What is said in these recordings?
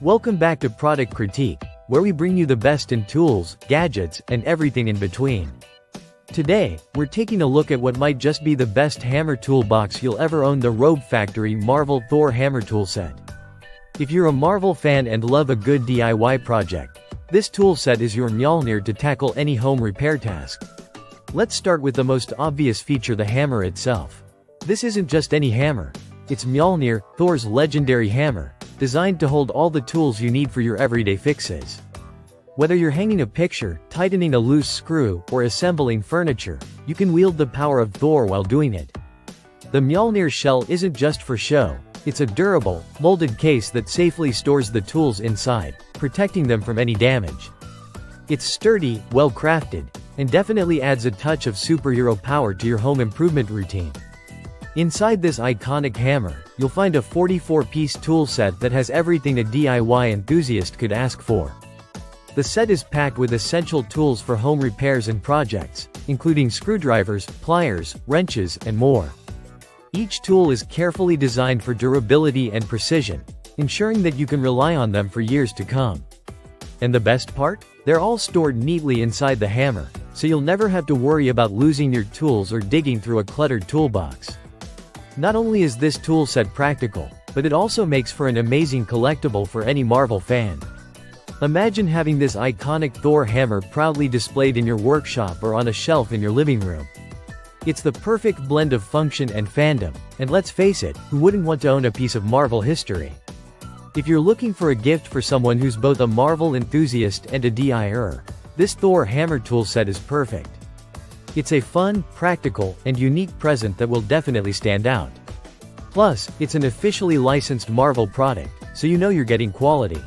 Welcome back to Product Critique, where we bring you the best in tools, gadgets, and everything in between. Today, we're taking a look at what might just be the best hammer toolbox you'll ever own: the Robe Factory Marvel Thor Hammer Tool Set. If you're a Marvel fan and love a good DIY project, this tool set is your Mjolnir to tackle any home repair task. Let's start with the most obvious feature: the hammer itself. This isn't just any hammer. It's Mjolnir, Thor's legendary hammer, designed to hold all the tools you need for your everyday fixes. Whether you're hanging a picture, tightening a loose screw, or assembling furniture, you can wield the power of Thor while doing it. The Mjolnir shell isn't just for show. It's a durable, molded case that safely stores the tools inside, protecting them from any damage. It's sturdy, well-crafted, and definitely adds a touch of superhero power to your home improvement routine. Inside this iconic hammer, you'll find a 44-piece tool set that has everything a DIY enthusiast could ask for. The set is packed with essential tools for home repairs and projects, including screwdrivers, pliers, wrenches, and more. Each tool is carefully designed for durability and precision, ensuring that you can rely on them for years to come. And the best part? They're all stored neatly inside the hammer, so you'll never have to worry about losing your tools or digging through a cluttered toolbox. Not only is this tool set practical, but it also makes for an amazing collectible for any Marvel fan. Imagine having this iconic Thor hammer proudly displayed in your workshop or on a shelf in your living room. It's the perfect blend of function and fandom, and let's face it, who wouldn't want to own a piece of Marvel history? If you're looking for a gift for someone who's both a Marvel enthusiast and a DIYer, this Thor hammer tool set is perfect. It's a fun, practical, and unique present that will definitely stand out. Plus, it's an officially licensed Marvel product, so you know you're getting quality.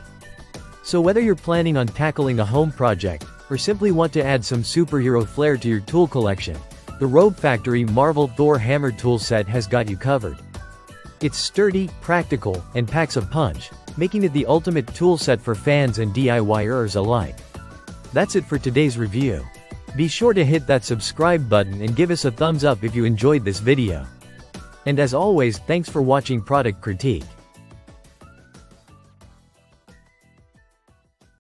So whether you're planning on tackling a home project, or simply want to add some superhero flair to your tool collection, the Robe Factory Marvel Thor Hammer Tool Set has got you covered. It's sturdy, practical, and packs a punch, making it the ultimate tool set for fans and DIYers alike. That's it for today's review. Be sure to hit that subscribe button and give us a thumbs up if you enjoyed this video. And as always, thanks for watching Product Critique.